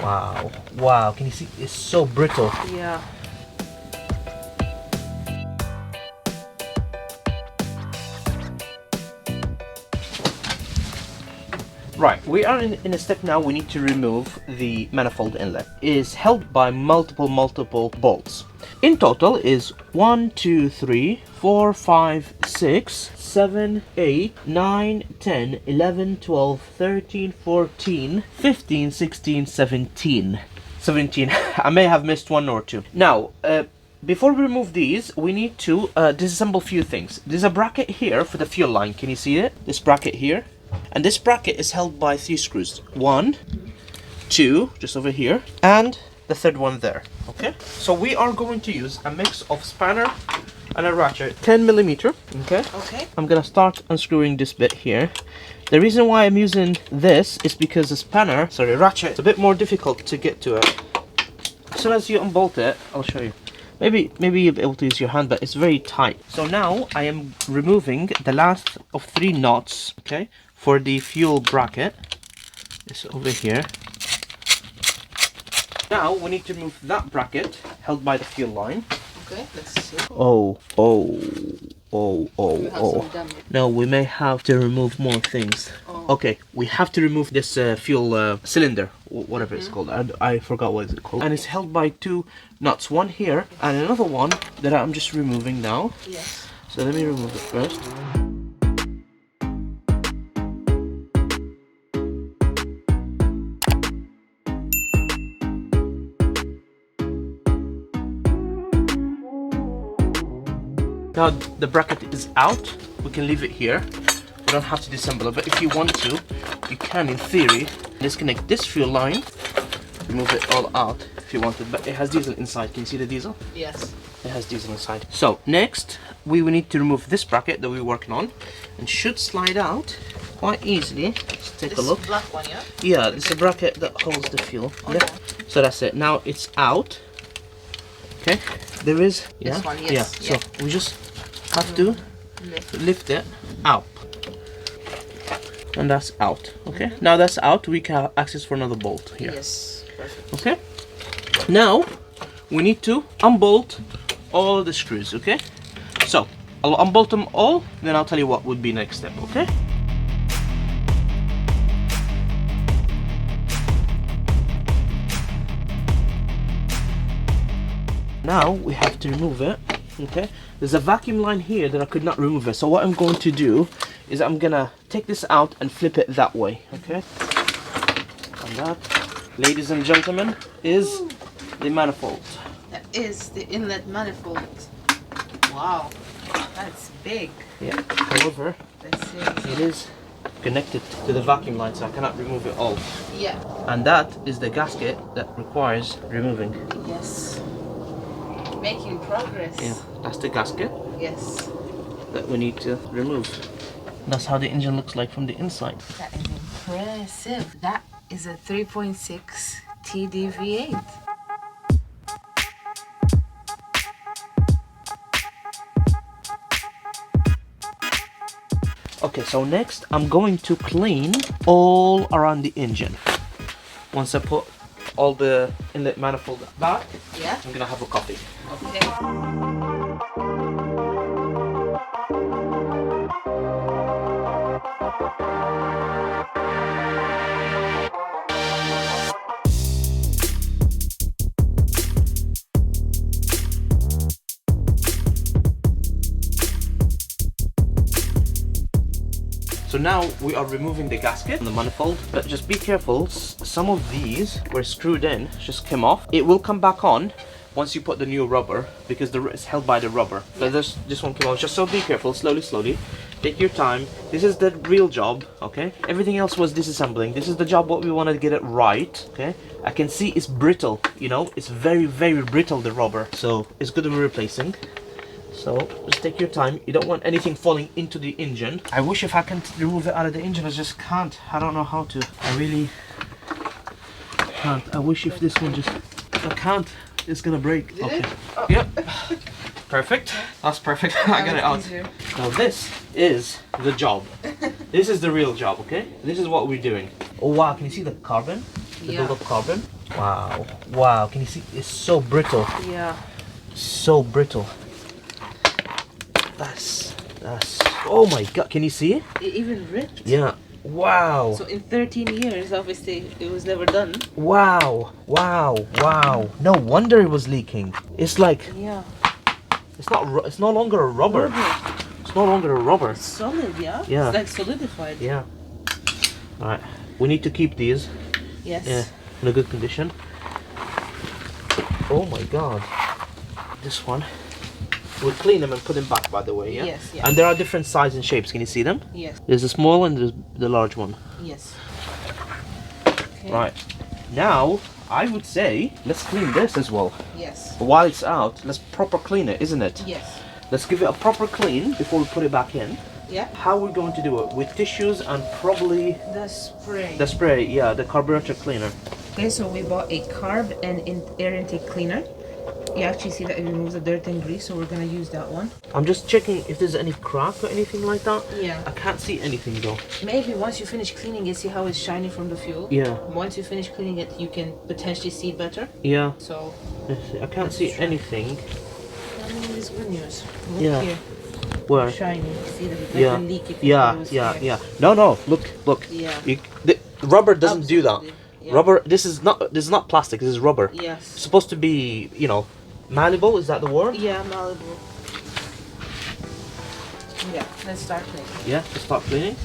Wow. Wow, can you see? It's so brittle. Yeah. Right, we are in a step now. We need to remove the manifold inlet. It is held by multiple bolts. In total is 1, 2, 3, 4, 5, 6, 7, 8, 9, 10, 11, 12, 13, 14, 15, 16, 17. 17. I may have missed one or two. Now, before we remove these, we need to disassemble a few things. There's a bracket here for the fuel line. Can you see it? This bracket here. And this bracket is held by 3 screws. 1, 2, just over here, and the third one there. Okay? So we are going to use a mix of spanner and a ratchet. 10mm. Okay? Okay. I'm gonna start unscrewing this bit here. The reason why I'm using this is because the spanner, sorry, ratchet, is a bit more difficult to get to it. As soon as you unbolt it, I'll show you. Maybe you'll be able to use your hand, but it's very tight. So now I am removing the last of 3 knots, okay, for the fuel bracket. It's over here. Now we need to remove that bracket held by the fuel line. Okay, let's see. Oh. No, we may have to remove more things. Oh. Okay, we have to remove this fuel cylinder, whatever it's called. I forgot what it's called. And it's held by 2 nuts, one here and another one that I'm just removing now. Yes. So let me remove it first. Now the bracket is out, we can leave it here. We don't have to disassemble it, but if you want to, you can in theory disconnect this fuel line, remove it all out if you wanted, but it has diesel inside. Can you see the diesel? Yes. It has diesel inside. So next we will need to remove this bracket that we're working on, and should slide out quite easily. Let's take a look. This black one, yeah? Yeah, it's a bracket that holds the fuel. Okay. Yeah. So that's it. Now it's out. Okay. There is. Yeah. This one, yes. Yeah. So we just have to lift it out, and that's out. Okay. Now that's out. We can have access for another bolt here. Yes. Perfect. Okay. Now we need to unbolt all the screws. Okay. So I'll unbolt them all, then I'll tell you what would be next step. Okay. Now we have to remove it. Okay, there's a vacuum line here that I could not remove it, so what I'm going to do is I'm gonna take this out and flip it that way. Okay, and that, ladies and gentlemen, is the manifold. That is the inlet manifold. Wow, that's big. Yeah, however, Let's see. it is connected to the vacuum line, so I cannot remove it all. Yeah. And that is the gasket that requires removing. Yes. Making progress. Yeah, that's the gasket Yes. that we need to remove. That's how the engine looks like from the inside. That is impressive. That is a 3.6 TDV8. Okay, so next I'm going to clean all around the engine. Once I put all the inlet manifold back, Yeah. I'm gonna have a coffee. Okay. So now we are removing the gasket and the manifold, but just be careful, some of these were screwed in, just came off. It will come back on once you put the new rubber, because it's held by the rubber. So this one came off, just so be careful, slowly. Take your time. This is the real job, okay? Everything else was disassembling. This is the job what we want to get it right, okay? I can see it's brittle, you know? It's very brittle, the rubber. So it's good to be replacing. So just take your time. You don't want anything falling into the engine. I wish if I can remove it out of the engine, I just can't. I don't know how to. I really can't. I wish if this one just, if I can't, it's gonna break. Did okay. it? Oh. Yep. Perfect. That's perfect. I got it out. Easier. Now this is the job. This is the real job, okay? This is what we're doing. Oh wow, can you see the carbon? the build-up carbon. Wow, wow, can you see? It's so brittle. Yeah. So brittle. That's, oh my god, can you see it? It even ripped. Yeah, wow. So in 13 years, obviously, it was never done. Wow, wow, wow. No wonder it was leaking. It's like, Yeah. it's no longer a rubber. It's no longer a rubber. It's solid, yeah? Yeah. It's like solidified. Yeah. Alright, we need to keep these Yes. in a good condition. Oh my god. This one. We'll clean them and put them back, by the way, yeah? Yes, yeah. And there are different sizes and shapes. Can you see them? Yes. There's the small and there's the large one. Yes. Okay. Right. Now, I would say, let's clean this as well. Yes. While it's out, let's proper clean it, isn't it? Yes. Let's give it a proper clean before we put it back in. Yeah. How are we going to do it? With tissues and probably The spray. the spray, yeah, the carburetor cleaner. Okay, so we bought a carb and air intake cleaner. You actually see that it removes the dirt and grease, so we're gonna use that one. I'm just checking if there's any crack or anything like that. Yeah. I can't see anything though. Maybe once you finish cleaning it, see how it's shiny from the fuel? Yeah. Once you finish cleaning it, you can potentially see better. Yeah. So, I can't see anything. I mean, it's good news. Look Yeah. here. Where? Shiny. See the, like Yeah. the leak if Yeah, it was yeah, here. yeah. No, look. Yeah. The rubber doesn't do that. Absolutely. Yeah. Rubber, this is not plastic, this is rubber. Yes. It's supposed to be, you know, malleable, is that the word? Yeah, malleable. Yeah, let's start cleaning. Yeah, to start cleaning.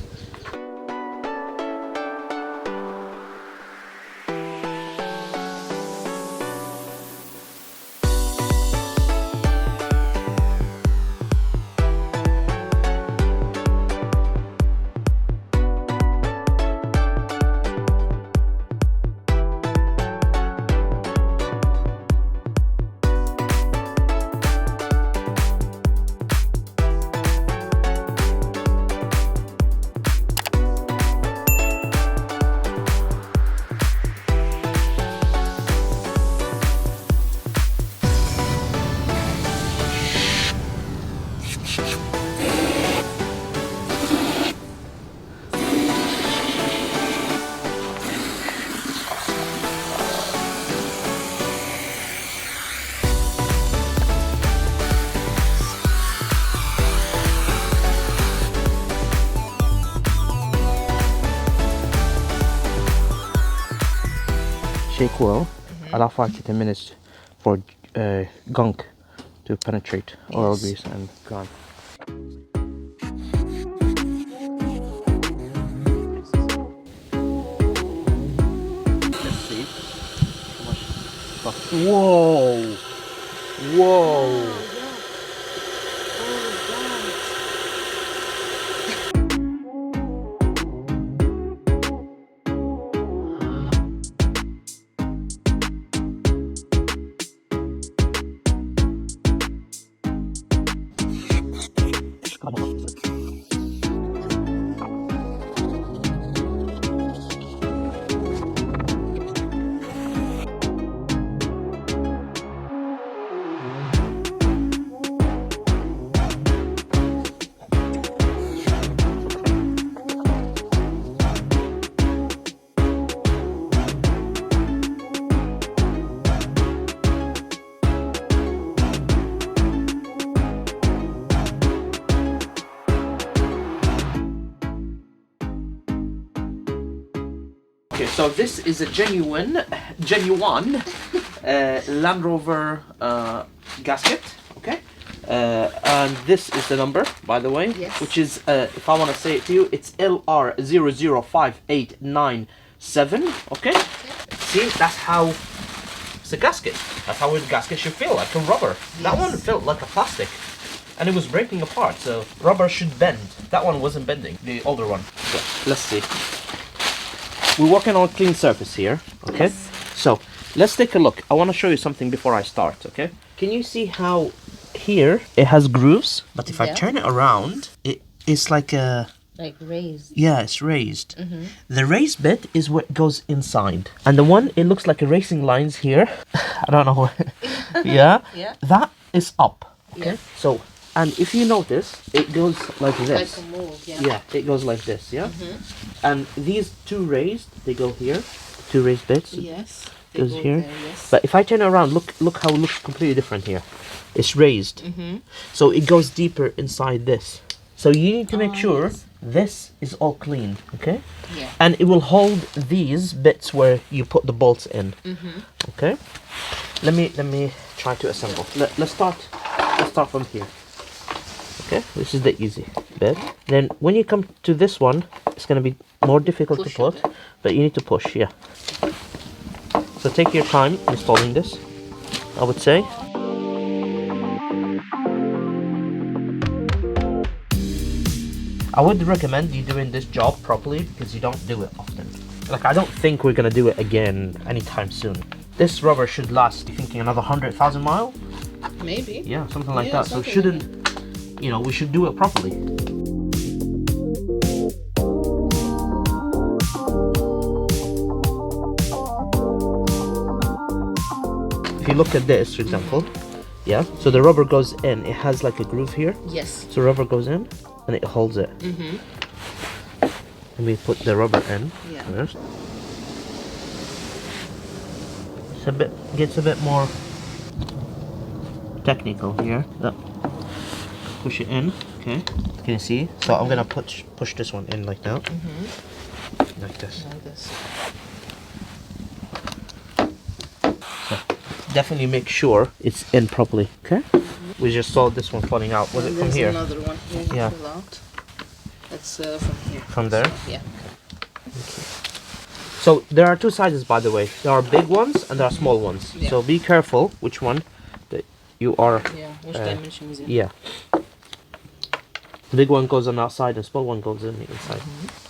Shake well, allow 5 to 10 minutes for gunk to penetrate oil, Yes. grease and gone. Let's see how much stuff. Whoa! Whoa! Okay, so this is a genuine Land Rover gasket, okay? And this is the number, by the way, Yes. which is, if I want to say it to you, it's LR005897, okay? See, that's how it's a gasket. That's how a gasket should feel, like a rubber. That Yes. one felt like a plastic. And it was breaking apart, so rubber should bend. That one wasn't bending, the older one. So, let's see. We're working on a clean surface here, okay? Yes. So, let's take a look. I want to show you something before I start, okay? Can you see how here it has grooves? But if I Yeah. turn it around, it's like a... Like raised. Yeah, it's raised. The raised bit is what goes inside. And the one, it looks like a racing lines here. I don't know. Yeah? Yeah. That is up, okay? Yeah. So, and if you notice, it goes like this. Like a mold, yeah. Yeah, it goes like this, yeah? And these two raised, they go here. two raised bits. Yes. They Goes go here. there, yes. But if I turn it around, look how it looks completely different here. It's raised. So it goes deeper inside this. So you need to make sure yes. this is all clean, okay? Yeah. And it will hold these bits where you put the bolts in. Okay? Let me try to assemble. Let's start from here. Okay? This is the easy bit. Then when you come to this one, it's gonna be more difficult to put, but you need to push, yeah. So take your time installing this, I would say. I would recommend you doing this job properly because you don't do it often. Like, I don't think we're gonna do it again anytime soon. This rubber should last, you thinking another 100,000 miles? Maybe. Yeah, something like that. So something shouldn't, you know, we should do it properly. If you look at this, for example, yeah, so the rubber goes in, it has like a groove here. Yes. So rubber goes in and it holds it. And we put the rubber in first. It's gets a bit more technical here. Push it in, okay. Can you see? So I'm gonna push this one in like that. Like this. Like this. So definitely make sure it's in properly, okay? We just saw this one falling out. Was it from here? Another one here. Yeah. Pull out. It's from here. From there? Yeah. Okay. So there are two sizes, by the way. There are big ones and there are small ones. Yeah. So be careful which one that you are. Yeah. Which dimension is it? Yeah. The big one goes on the outside and the small one goes in the inside.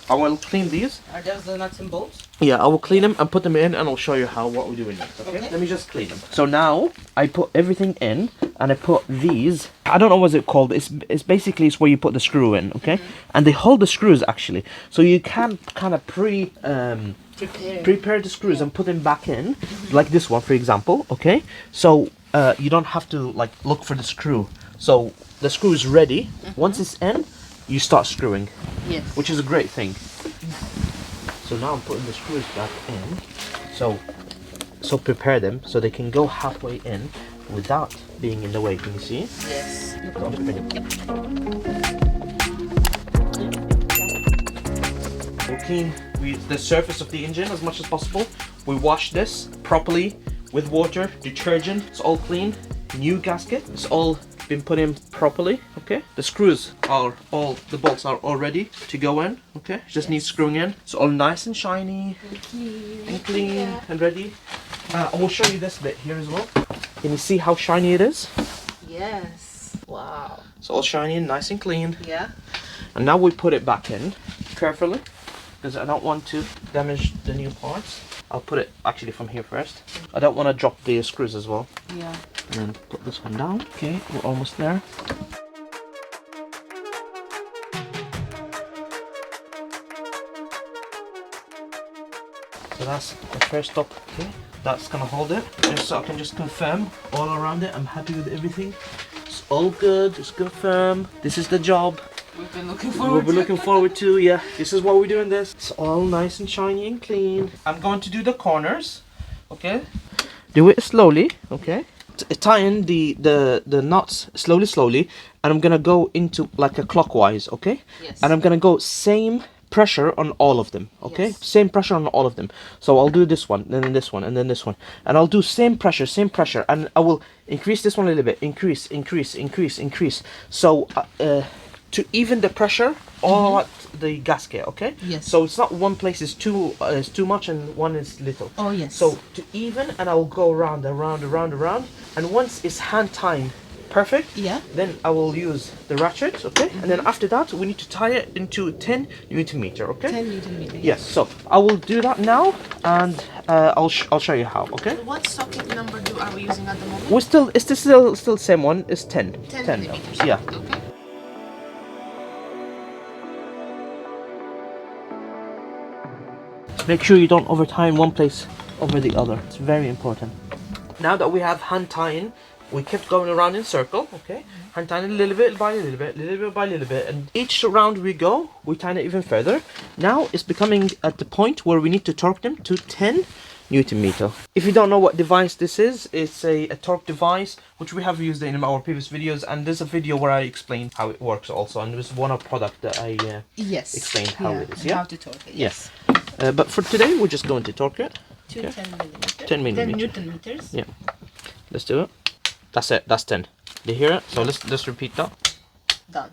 I will clean these. Are those the nuts and bolts? Yeah, I will clean them and put them in, and I'll show you what we're doing next. Okay? Let me just clean them. So now I put everything in, and I put these. I don't know what it's called. It's basically it's where you put the screw in. Okay, and they hold the screws actually, so you can kind of prepare the screws and put them back in, like this one for example. Okay, so you don't have to like look for the screw. So the screw is ready. Once it's in, you start screwing. Yes. Which is a great thing. So now I'm putting the screws back in. So prepare them so they can go halfway in without being in the way. Can you see? Yes. We'll clean the surface of the engine as much as possible. We wash this properly with water, detergent. It's all clean. New gasket. It's all been put in properly. Okay, the screws are the bolts are all ready to go in. Okay, just needs screwing in. It's all nice and shiny and clean and ready. I will show you this bit here as well. Can you see how shiny it is? Yes. Wow. It's all shiny and nice and clean. Yeah. And now we put it back in carefully because I don't want to damage the new parts. I'll put it actually from here first. I don't want to drop the screws as well. Yeah. And then put this one down. Okay, we're almost there. So that's the first stop. Okay, that's gonna hold it. Just so I can just confirm all around it. I'm happy with everything. It's all good. It's confirmed. This is the job We've been looking forward to. Yeah, this is what we're doing. This. It's all nice and shiny and clean. I'm going to do the corners. Okay. Do it slowly. Okay. Tie in the knots slowly, and I'm gonna go into like a clockwise. Okay. Yes. And I'm gonna go same pressure on all of them. Okay. Yes. Same pressure on all of them. So I'll do this one, and then this one, and then this one, and I'll do same pressure, and I will increase this one a little bit. Increase. So to even the pressure all at the gasket, okay? Yes. So it's not one place is too much and one is little. Oh yes. So to even, and I will go around, and once it's hand tied perfect, yeah, then I will use the ratchet, okay? And then after that, we need to tie it into 10 Newton meter, okay? 10 Newton meter. Yes. So I will do that now, and I'll show you how, okay? What socket number are we using at the moment? We're still the same one. It's 10. 10 millimeters. Yeah. Okay. Make sure you don't over tie in one place over the other. It's very important. Now that we have hand tying we kept going around in circle, okay? And tighten a little bit by a little bit, little bit by little bit, and each round we go, we tighten it even further. Now it's becoming at the point where we need to torque them to 10 Newton meter. If you don't know what device this is, it's a torque device, which we have used in our previous videos, and there's a video where I explain how it works also, and there's one product that I explained how it is. How to torque it. Yes. But for today, we're just going to torque it. To 10 millimeters. 10 millimeters. 10 Newton meters. Yeah. Let's do it. That's it. That's 10. Do you hear it? So let's repeat that. Done.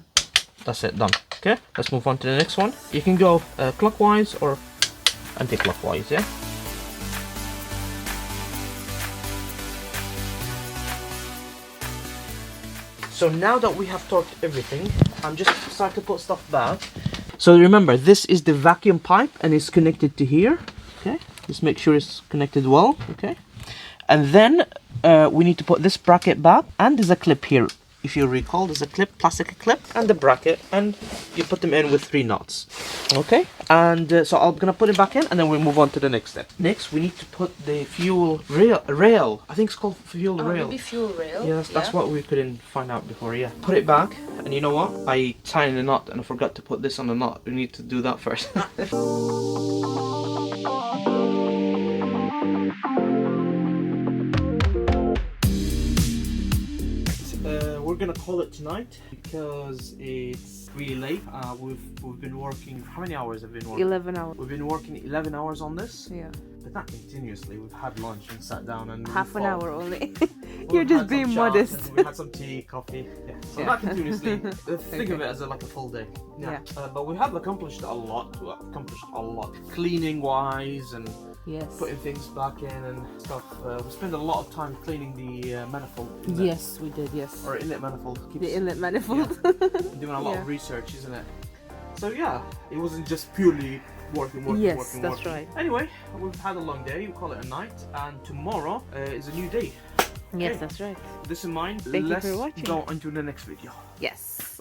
That's it. Done. Okay. Let's move on to the next one. You can go clockwise or anti-clockwise. Yeah. So now that we have torqued everything, I'm just starting to put stuff back. So remember, this is the vacuum pipe and it's connected to here. Okay, just make sure it's connected well. Okay, and then we need to put this bracket back, and there's a clip here. If you recall, there's a clip, plastic clip, and the bracket, and you put them in with 3 knots. Okay, and so I'm gonna put it back in, and then we'll move on to the next step. Next, we need to put the fuel rail. I think it's called fuel rail. Maybe fuel rail. Yes, that's what we couldn't find out before. Yeah, put it back, and you know what? I tightened the knot, and I forgot to put this on the knot. We need to do that first. We're gonna call it tonight because it's really late. We've been working. How many hours have we been working? 11 hours. We've been working 11 hours on this. Yeah. But not continuously. We've had lunch and sat down and Half an hour only. We've You're just had being some chat modest. and we had some tea, coffee. Yeah. So not continuously. Think of it as like a full day. Yeah. But we have accomplished a lot. Cleaning wise and Yes. putting things back in and stuff. We spent a lot of time cleaning the manifold. Inlet, Yes, we did. Yes. or inlet manifold. The inlet manifold. Doing a lot Yeah. of research, isn't it? So yeah, it wasn't just purely working. Yes, that's right. Anyway, we've had a long day. We call it a night, and tomorrow is a new day. Yes, Okay. that's right. This in mind, Thank you let's for watching. go into the next video. Yes.